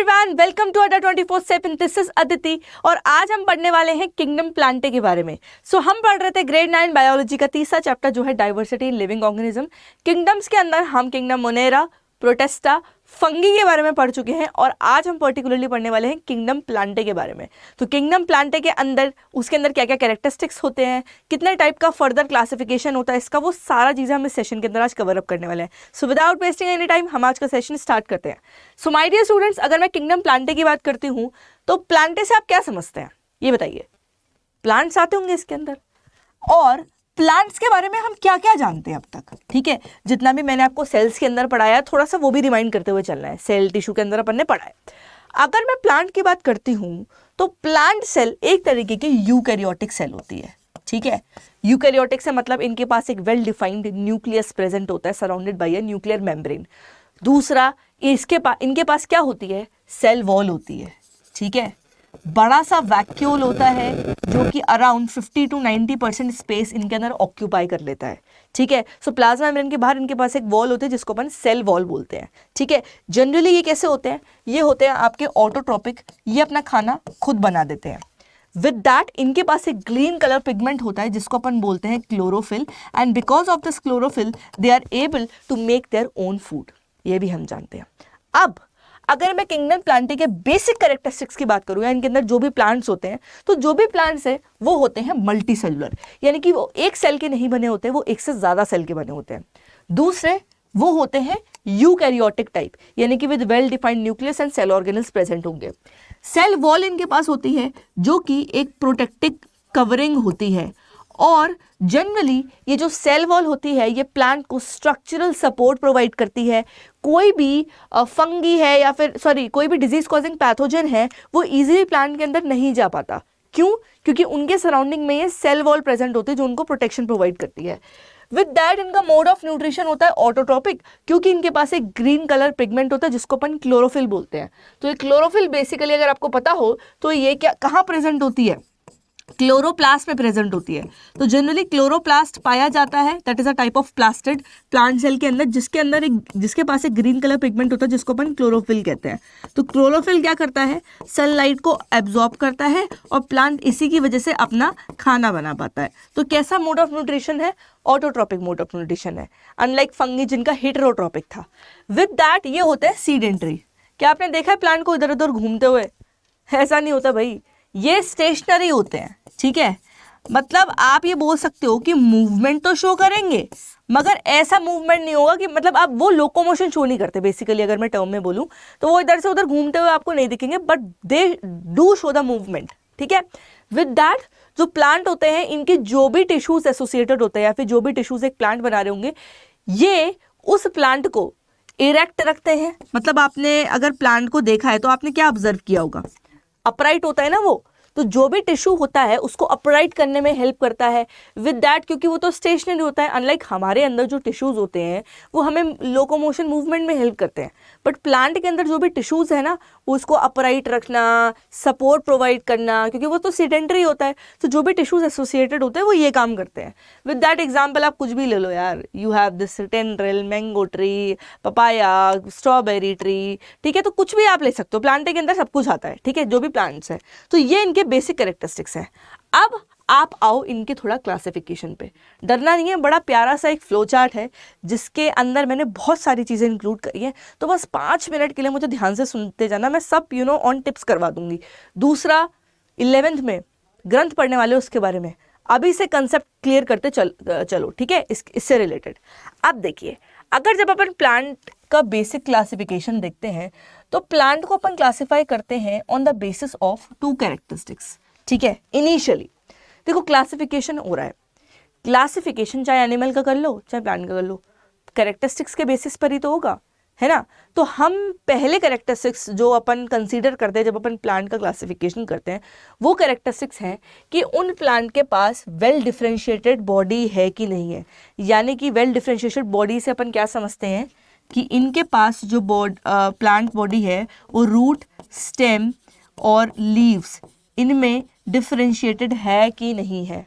Everyone, welcome to अड्डा 24/7। This is Aditi और आज हम पढ़ने वाले हैं किंगडम प्लांटे के बारे में। हम पढ़ रहे थे ग्रेड 9 बायोलॉजी का तीसरा चैप्टर जो है diversity in living organism. Kingdoms के अंदर हम किंगडम मोनेरा, प्रोटेस्टा, फंगी के बारे में पढ़ चुके हैं और आज हम पर्टिकुलरली पढ़ने वाले हैं किंगडम प्लांटे के बारे में। तो किंगडम प्लांटे के अंदर उसके अंदर क्या क्या कैरेक्टरिस्टिक्स होते हैं, कितने टाइप का फर्दर क्लासिफिकेशन होता है इसका, वो सारा चीज़ें हम इस सेशन के अंदर आज कवर अप करने वाले हैं। So without wasting any time हम आज का सेशन स्टार्ट करते हैं। सो माय डियर स्टूडेंट्स, अगर मैं किंगडम प्लांटे की बात करती हूँ तो प्लांटे से आप क्या समझते हैं ये बताइए। प्लांट्स आते होंगे इसके अंदर और प्लांट्स के बारे में हम क्या क्या जानते हैं अब तक, ठीक है। जितना भी मैंने आपको सेल्स के अंदर पढ़ाया थोड़ा सा वो भी रिमाइंड करते हुए चलना है। सेल टिश्यू के अंदर अपन ने पढ़ा है। अगर मैं प्लांट की बात करती हूँ तो प्लांट सेल एक तरीके की यूकैरियोटिक सेल होती है, ठीक है। यूकैरियोटिक से मतलब इनके पास एक वेल डिफाइंड न्यूक्लियस प्रेजेंट होता है surrounded by a nuclear membrane. दूसरा इनके पास क्या होती है, सेल वॉल होती है, ठीक है। बड़ा सा वैक्यूल होता है जो कि अराउंड 50 to 90% स्पेस इनके अंदर ऑक्यूपाई कर लेता है, ठीक है। सो प्लाज्मा मेम्ब्रेन के बाहर इनके पास एक वॉल होती है जिसको अपन सेल वॉल बोलते हैं, ठीक है। जनरली ये कैसे होते हैं, ये होते हैं आपके ऑटोट्रोपिक, ये अपना खाना खुद बना देते हैं। विद दैट इनके पास एक ग्रीन कलर पिगमेंट होता है जिसको अपन बोलते हैं chlorophyll, and because of this chlorophyll they are able to make their own food, ये भी हम जानते हैं। अब अगर मैं किंगडम प्लांटे के बेसिक कैरेक्टरिस्टिक्स की बात करूं या इनके अंदर जो भी प्लांट्स होते हैं, तो जो भी प्लांट्स है वो होते हैं मल्टी सेलुलर, यानी कि वो एक सेल के नहीं बने होते, वो एक से ज्यादा सेल के बने होते हैं। दूसरे वो होते हैं यूकैरियोटिक टाइप, यानी कि with well defined nucleus and cell organelles present होंगे। सेल वॉल इनके पास होती है जो कि एक प्रोटेक्टिव कवरिंग होती है, और जनरली ये जो सेल वॉल होती है ये प्लांट को स्ट्रक्चरल सपोर्ट प्रोवाइड करती है। कोई भी फंगी है या फिर कोई भी डिजीज कॉजिंग पैथोजन है वो इजीली प्लांट के अंदर नहीं जा पाता। क्यों? क्योंकि उनके सराउंडिंग में ये सेल वॉल प्रेजेंट होती है जो उनको प्रोटेक्शन प्रोवाइड करती है। विद दैट इनका मोड ऑफ न्यूट्रिशन होता है ऑटोट्रोपिक, क्योंकि इनके पास एक ग्रीन कलर पिगमेंट होता है जिसको अपन क्लोरोफिल बोलते हैं। तो ये क्लोरोफिल बेसिकली अगर आपको पता हो तो ये क्या कहाँ प्रेजेंट होती है, क्लोरोप्लास्ट में प्रेजेंट होती है। तो जनरली क्लोरोप्लास्ट पाया जाता है, that is a type of plastid plant cell के अंदर जिसके पास एक ग्रीन कलर पिगमेंट होता है जिसको अपन क्लोरोफिल कहते हैं। तो क्लोरोफिल क्या करता है, सनलाइट को एब्जॉर्ब करता है और प्लांट इसी की वजह से अपना खाना बना पाता है। तो कैसा मोड ऑफ न्यूट्रिशन है, ऑटोट्रोपिक मोड ऑफ न्यूट्रिशन है, अनलाइक फंगी जिनका हेटेरोट्रोपिक था। विद दैट ये होता है सीडेंटरी। क्या आपने देखा है प्लांट को इधर उधर घूमते हुए? ऐसा नहीं होता भाई, ये स्टेशनरी होते हैं, ठीक है। मतलब आप ये बोल सकते हो कि मूवमेंट तो शो करेंगे मगर ऐसा मूवमेंट नहीं होगा कि मतलब आप वो लोकोमोशन शो नहीं करते। बेसिकली अगर मैं टर्म में बोलूं तो वो इधर से उधर घूमते हुए आपको नहीं दिखेंगे, but they do show the movement, ठीक है। विद दैट जो प्लांट होते हैं इनके जो भी टिश्यूज एसोसिएटेड होते हैं या फिर जो भी टिश्यूज एक प्लांट बना रहे होंगे ये उस प्लांट को इरेक्ट रखते हैं। मतलब आपने अगर प्लांट को देखा है तो आपने क्या ऑब्जर्व किया होगा, अपराइट होता है ना वो, तो जो भी टिश्यू होता है उसको अपराइट करने में हेल्प करता है। विद दैट क्योंकि वो तो स्टेशनरी होता है, अनलाइक हमारे अंदर जो टिश्यूज होते हैं वो हमें लोकोमोशन मूवमेंट में हेल्प करते हैं, बट प्लांट के अंदर जो भी टिश्यूज है ना उसको अपराइट रखना, सपोर्ट प्रोवाइड करना, क्योंकि वो तो सीडेंटरी होता है। तो जो भी टिश्यूज एसोसिएटेड होते हैं वो ये काम करते हैं। विद दैट एग्जाम्पल आप कुछ भी ले लो यार, you have this tendril, mango tree, papaya, strawberry tree, ठीक है। तो कुछ भी आप ले सकते हो, प्लांट के अंदर सब कुछ आता है, ठीक है, जो भी प्लांट्स है। तो ये इनके बेसिक कैरेक्टरिस्टिक्स है। अब आप आओ इनके थोड़ा क्लासिफिकेशन पे। डरना नहीं है, बड़ा प्यारा सा एक फ्लो चार्ट है जिसके अंदर मैंने बहुत सारी चीज़ें इंक्लूड करी हैं। तो बस 5 मिनट के लिए मुझे ध्यान से सुनते जाना, मैं सब ऑन टिप्स करवा दूंगी। दूसरा 11th में ग्रंथ पढ़ने वाले उसके बारे में अभी से कंसेप्ट क्लियर करते चलो, ठीक है, इससे रिलेटेड। अब देखिए, अगर जब अपन प्लांट का बेसिक क्लासिफिकेशन देखते हैं तो प्लांट को अपन क्लासिफाई करते हैं on the basis of 2 characteristics, ठीक है। इनिशियली देखो क्लासिफिकेशन हो रहा है, क्लासिफिकेशन चाहे एनिमल का कर लो चाहे प्लांट का कर लो, कैरेक्टरिस्टिक्स के बेसिस पर ही तो होगा, है ना। तो हम पहले कैरेक्टरिस्टिक्स जो अपन कंसीडर करते हैं जब अपन प्लांट का क्लासिफिकेशन करते हैं वो कैरेक्टरिस्टिक्स हैं कि उन प्लांट के पास वेल डिफरेंशिएटेड बॉडी है कि नहीं है। यानी कि वेल डिफरेंशिएटेड बॉडी से अपन क्या समझते हैं कि इनके पास जो प्लांट बॉडी है वो रूट, स्टेम और लीव्स इनमें डिफरेंशिएटेड है कि नहीं है।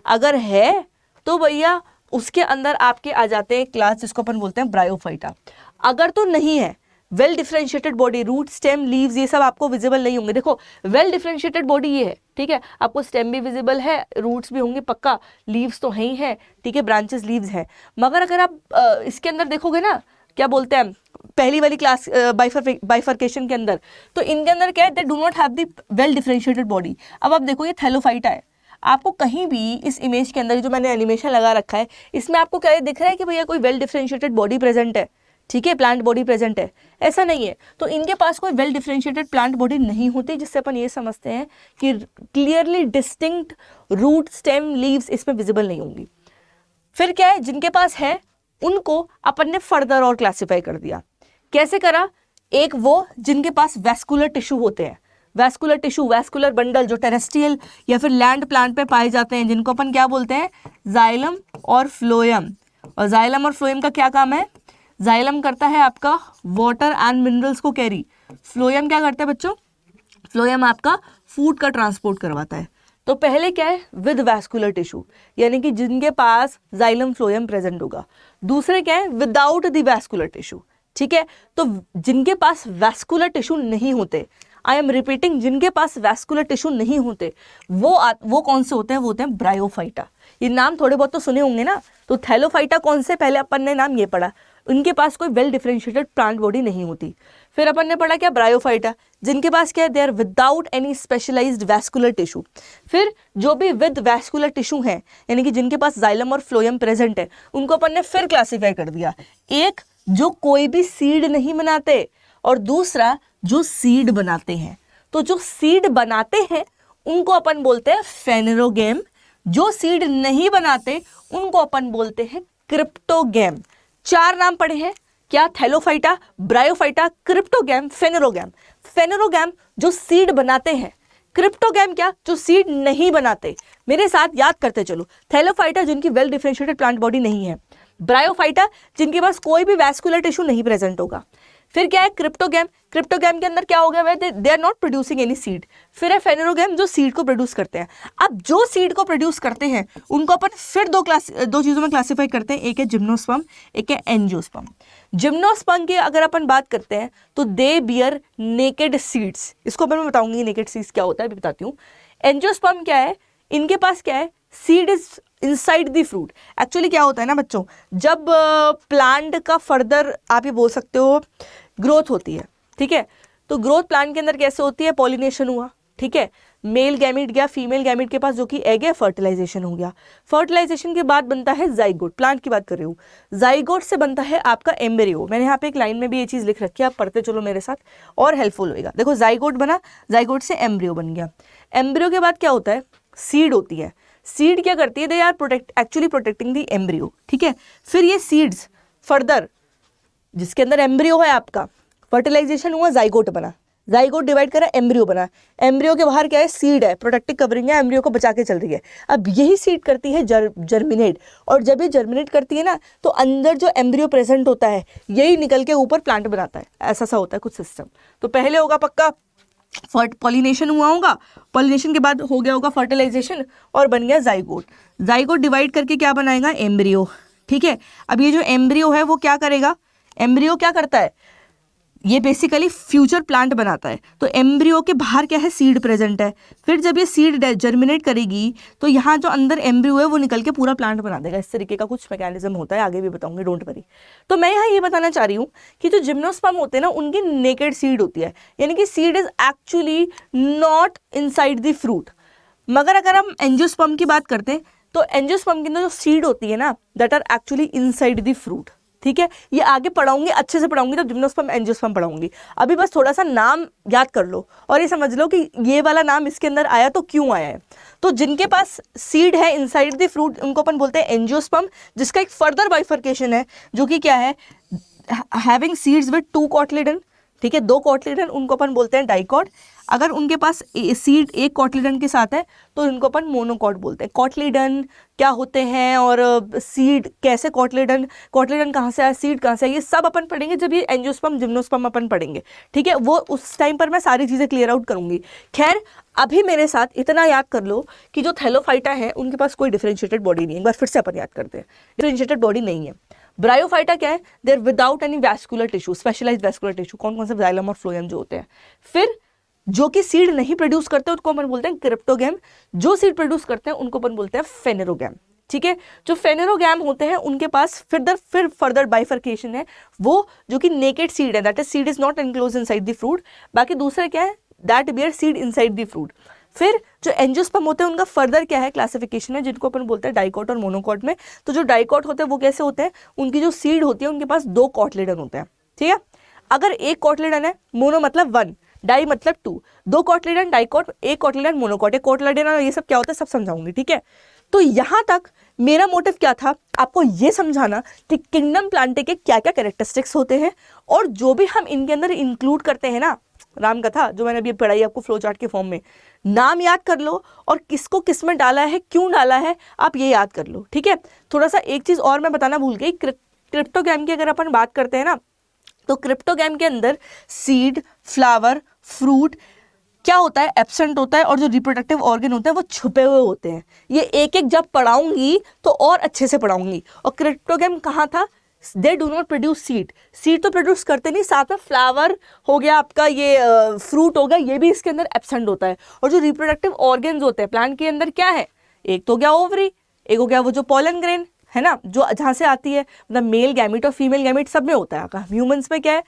अगर है तो भैया उसके अंदर आपके आ जाते हैं क्लास जिसको अपन बोलते हैं ब्रायोफाइटा। अगर तो नहीं है well differentiated body, root stem leaves ये सब आपको विजिबल नहीं होंगे। देखो वेल डिफरेंशिएटेड बॉडी ये है, ठीक है, आपको स्टेम भी विजिबल है, रूट्स भी होंगे पक्का, लीव्स तो है ही है, ठीक है, ब्रांचेस लीव्स हैं। मगर अगर आप इसके अंदर देखोगे ना, क्या बोलते हैं पहली वाली क्लास बाइफर्केशन के अंदर, तो इनके अंदर क्या है, they do not have the well differentiated body. अब आप देखो ये थैलोफाइटा है, आपको कहीं भी इस इमेज के अंदर जो मैंने एनिमेशन लगा रखा है इसमें आपको क्या दिख रहा है कि भैया कोई वेल डिफरेंशिएटेड बॉडी प्रेजेंट है, ठीक है, प्लांट बॉडी प्रेजेंट है, ऐसा नहीं है। तो इनके पास कोई वेल डिफरेंशिएटेड प्लांट बॉडी नहीं होती, जिससे अपन ये समझते हैं कि clearly distinct root stem leaves इसमें विजिबल नहीं होंगी। फिर क्या है, जिनके पास है उनको अपन ने फर्दर और क्लासिफाई कर दिया। कैसे करा, एक वो जिनके पास वैस्कुलर टिश्यू होते हैं, वैस्कुलर टिश्यू, वैस्कुलर बंडल जो टेरेस्ट्रियल या फिर लैंड प्लांट पे पाए जाते हैं, जिनको अपन क्या बोलते हैं, जाइलम और फ्लोएम। और जाइलम और फ्लोएम का क्या काम है, जाइलम करता है आपका वाटर एंड मिनरल्स को कैरी, फ्लोएम क्या करता है बच्चों, फ्लोएम आपका फूड का ट्रांसपोर्ट करवाता है। तो पहले क्या है, विद वैस्कुलर टिश्यू, यानी कि जिनके पास जाइलम फ्लोएम प्रेजेंट होगा। दूसरे क्या है, विदाउट द वैस्कुलर टिश्यू, ठीक है। तो जिनके पास वैस्कुलर टिश्यू नहीं होते, आई एम रिपीटिंग, जिनके पास वैस्कुलर टिश्यू नहीं होते वो कौन से होते हैं, वो होते हैं ब्रायोफाइटा। ये नाम थोड़े बहुत तो सुने होंगे ना। तो थैलोफाइटा कौन से, पहले अपन ने नाम ये पढ़ा, उनके पास कोई वेल डिफरेंशिएटेड प्लांट बॉडी नहीं होती। फिर अपन ने पढ़ा क्या, ब्रायोफाइटा, जिनके पास क्या है, they are without any specialised vascular tissue. फिर जो भी विद वैस्कुलर टिश्यू है, यानी कि जिनके पास जाइलम और फ्लोएम प्रेजेंट है, उनको अपन ने फिर क्लासीफाई कर दिया। एक जो कोई भी सीड नहीं बनाते, और दूसरा जो सीड बनाते हैं। तो जो सीड बनाते हैं उनको अपन बोलते हैं फेनेरोगैम, जो सीड नहीं बनाते उनको अपन बोलते हैं क्रिप्टोगैम। 4 नाम पढ़े हैं क्या, थैलोफाइटा, ब्रायोफाइटा, क्रिप्टोगैम, फेनेरोगैम। फेनेरोगैम जो सीड बनाते हैं, क्रिप्टोगैम क्या, जो सीड नहीं बनाते। मेरे साथ याद करते चलो, थैलोफाइटा जिनकी वेल डिफरेंशिएटेड प्लांट बॉडी नहीं है, ब्रायोफाइटा जिनके पास कोई भी वैस्कुलर टिश्यू नहीं प्रेजेंट होगा। फिर क्या है, क्रिप्टोगैम, क्रिप्टोगैम के अंदर क्या हो गया, they are not producing any seed. फिर है फेनेरोगैम जो सीड को प्रोड्यूस करते हैं। अब जो सीड को प्रोड्यूस करते हैं उनको अपन फिर दो चीजों में क्लासिफाई करते हैं, एक है जिम्नोस्पर्म, एक है एंजियोस्पर्म। जिम्नोस्पर्म की अगर अपन बात करते हैं तो दे बियर नेकेड सीड्स, इसको मैं बताऊंगी नेकेड सीड्स क्या होता है, भी बताती हूँ। एंजियोस्पर्म क्या है, इनके पास क्या है, seed is inside the fruit. Actually क्या होता है ना बच्चों, जब प्लांट का फर्दर आप ये बोल सकते हो ग्रोथ होती है, ठीक है, तो ग्रोथ प्लांट के अंदर कैसे होती है, पॉलिनेशन हुआ, ठीक है, मेल गैमीट गया फीमेल गैमीट के पास जो कि एग है, फर्टिलाइजेशन हो गया। फर्टिलाइजेशन के बाद बनता है जाइगोट, प्लांट की बात कर रही हूँ। जाइगोट से बनता है आपका एम्ब्रियो। मैंने यहाँ पे एक लाइन में भी ये चीज़ लिख रखी है, आप पढ़ते चलो मेरे साथ और हेल्पफुल होएगा। देखो जाइगोट बना, जाइगोट से एम्ब्रियो बन गया। एम्ब्रियो के बाद क्या होता है, सीड होती है। सीड क्या करती है, they are actually protecting the embryo, ठीक है। फिर ये सीड्स फर्दर, जिसके अंदर एम्ब्रियो है आपका, फर्टिलाइजेशन हुआ, जाइगोट बना, जाइगोट डिवाइड करा, एम्ब्रियो बना। एम्ब्रियो के बाहर क्या है, सीड है, प्रोटेक्टिव कवरिंग है, एम्ब्रियो को बचा के चल रही है। अब यही सीड करती है जर्मिनेट, और जब ये जर्मिनेट करती है ना, तो अंदर जो एम्ब्रियो प्रेजेंट होता है यही निकल के ऊपर प्लांट बनाता है। ऐसा सा होता है कुछ सिस्टम। तो पहले होगा पक्का पॉलिनेशन हुआ होगा, पॉलिनेशन के बाद हो गया होगा फर्टिलाइजेशन और बन गया जाइगोट। जाइगोट डिवाइड करके क्या बनाएगा, एम्ब्रियो, ठीक है। अब ये जो एम्ब्रियो है वो क्या करेगा, एम्ब्रियो क्या करता है, ये बेसिकली फ्यूचर प्लांट बनाता है। तो एम्ब्रियो के बाहर क्या है, सीड प्रेजेंट है। फिर जब ये सीड जर्मिनेट करेगी तो यहाँ जो अंदर एम्ब्रियो है वो निकल के पूरा प्लांट बना देगा। इस तरीके का कुछ मैकेनिज्म होता है, आगे भी बताऊंगी, डोंट वरी। तो मैं यहाँ ये बताना चाह रही हूँ कि जो जिम्नोस्पर्म होते हैं ना, उनकी नेकेड सीड होती है, यानी कि seed is actually not inside the fruit. मगर अगर हम एंजियोस्पर्म की बात करते हैं तो एंजियोस्पर्म के अंदर जो सीड होती है ना, that are actually inside the fruit, ठीक है। ये आगे पढ़ाऊंगी, अच्छे से पढ़ाऊंगी, तो जिम्नोस्पर्म एंजियोस्पर्म पढ़ाऊंगी। अभी बस थोड़ा सा नाम याद कर लो और ये समझ लो कि ये वाला नाम इसके अंदर आया तो क्यों आया है। तो जिनके पास सीड है इनसाइड द फ्रूट उनको अपन बोलते हैं एंजियोस्पर्म, जिसका एक फर्दर बाइफर्केशन है जो कि क्या है, हैविंग सीड्स विद 2 कॉटलिडन, ठीक है, 2 कॉटलिडन, उनको अपन बोलते हैं डाइकॉट। अगर उनके पास सीड एक कॉटलिडन के साथ है तो इनको अपन मोनोकॉट बोलते हैं। कॉटलिडन क्या होते हैं और सीड कैसे, कॉटलिडन कहाँ से आया, सीड कहाँ से आया, ये सब अपन पढ़ेंगे जब ये एंजियोस्पर्म जिम्नोस्पर्म अपन पढ़ेंगे, ठीक है। वो उस टाइम पर मैं सारी चीज़ें क्लियर आउट करूंगी। खैर अभी मेरे साथ इतना याद कर लो कि जो थैलोफाइटा है उनके पास कोई डिफरेंशिएटेड बॉडी नहीं है। एक बार फिर से अपन याद करते हैं, डिफरेंशिएटेड बॉडी नहीं है। ब्रायोफाइटा क्या है, there without any vascular tissue, specialised vascular tissue, कौन कौन से जाइलम और फ्लोएम जो होते हैं। फिर जो कि सीड नहीं प्रोड्यूस करते हैं उनको अपन बोलते हैं क्रिप्टोगैम, जो सीड प्रोड्यूस करते हैं उनको अपन बोलते हैं फेनेरोगैम। ठीक है, जो फेनेरोगैम होते हैं उनके पास फिर फर्दर बाइफर्केशन है, वो जो कि नेकेड सीड है, that is seed is not enclose inside the fruit. बाकी दूसरा क्या है, that bear seed inside the fruit. फिर जो एंजियोस्पर्म होते हैं उनका फर्दर क्या है, क्लासिफिकेशन है, जिनको अपन बोलते हैं डाइकॉट और मोनोकॉट में। तो जो डाइकॉट होते हैं वो कैसे होते हैं, उनकी जो सीड होती है उनके पास 2 कॉटलेडन होते हैं। ठीक है, अगर एक कॉटलेडन है, मोनो मतलब 1, डाई मतलब 2, 2 कॉटलेडन डाइकॉट, एक कॉटलेडन मोनोकॉट, एक कॉटलेडन, ये सब क्या होता है सब समझाऊंगी। ठीक है, तो यहां तक मेरा मोटिव क्या था, आपको ये समझाना कि किंगडम प्लांटे के क्या क्या कैरेक्टरिस्टिक्स होते हैं, और जो भी हम इनके अंदर इंक्लूड करते हैं ना, राम कथा जो मैंने अभी पढ़ाई आपको फ्लो चार्ट के फॉर्म में, नाम याद कर लो और किसको किस में डाला है, क्यों डाला है, आप ये याद कर लो। ठीक है, थोड़ा सा एक चीज और मैं बताना भूल गई, क्रिप्टोगैम की अगर अपन बात करते हैं ना, तो क्रिप्टोगैम के अंदर सीड, फ्लावर, फ्रूट क्या होता है, एब्सेंट होता है, और जो रिप्रोडक्टिव ऑर्गन होते हैं वो छुपे हुए होते हैं। ये एक एक जब पढ़ाऊंगी तो और अच्छे से पढ़ाऊंगी। और क्रिप्टोगैम कहाँ था, they do not produce seed, seed तो प्रोड्यूस करते नहीं, साथ में फ्लावर हो गया आपका, ये फ्रूट हो गया, ये भी इसके अंदर एब्सेंट होता है। और जो रिप्रोडक्टिव ऑर्गन्स होते हैं प्लांट के अंदर क्या है, एक तो गया ओवरी, एक हो गया वो जो पॉलन ग्रेन है ना, जो जहाँ से आती है, मतलब मेल गैमिट और फीमेल गैमिट सब में होता है। ह्यूमंस में क्या है,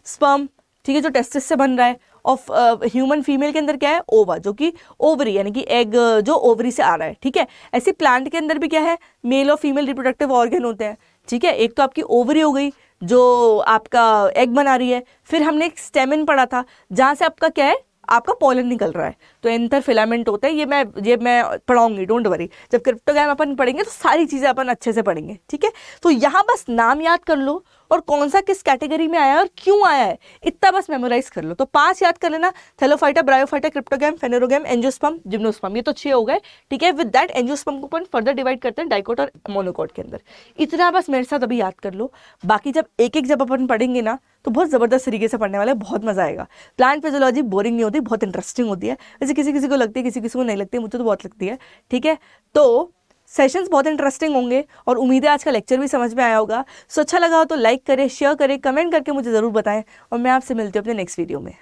स्पर्म, ठीक है, जो टेस्टिस से बन रहा है। और ह्यूमन फीमेल के अंदर क्या है, ओवा, जो कि ओवरी यानी कि एग जो ओवरी से आ रहा है। ठीक है, ऐसे प्लांट के अंदर भी क्या है, मेल और फीमेल रिप्रोडक्टिव ऑर्गन होते हैं। ठीक है, एक तो आपकी ओवरी हो गई जो आपका एग बना रही है, फिर हमने एक स्टेमन पढ़ा था जहाँ से आपका क्या है, आपका पॉलन निकल रहा है, तो एंथर फिलामेंट होता है। ये मैं पढ़ाऊंगी, डोंट वरी, जब क्रिप्टोगैम अपन पढ़ेंगे तो सारी चीज़ें अपन अच्छे से पढ़ेंगे। ठीक है, तो यहाँ बस नाम याद कर लो और कौन सा किस कैटेगरी में आया है और क्यों आया है, इतना बस मेमोराइज कर लो। तो 5 याद कर लेना, thallophyta, bryophyta, cryptogam, phanerogam, angiosperm, gymnosperm, ये तो 6 हो गए। ठीक है, विद दैट एंजियोस्पर्म को अपन फर्दर डिवाइड करते हैं डाइकोट और मोनोकोट के अंदर। इतना बस मेरे साथ अभी याद कर लो, बाकी जब एक एक जब अपन पढ़ेंगे ना तो बहुत ज़बरदस्त तरीके से पढ़ने वाले, बहुत मजा आएगा। प्लांट फिजियोलॉजी बोरिंग नहीं होती, बहुत इंटरेस्टिंग होती है। वैसे किसी किसी को लगती है, किसी किसी को नहीं लगती, मुझे तो बहुत लगती है। ठीक है, तो सेशंस बहुत इंटरेस्टिंग होंगे और उम्मीद है आज का लेक्चर भी समझ में आया होगा। सो अच्छा लगा हो तो लाइक करें, शेयर करें, कमेंट करके मुझे ज़रूर बताएं, और मैं आपसे मिलती हूँ अपने नेक्स्ट वीडियो में।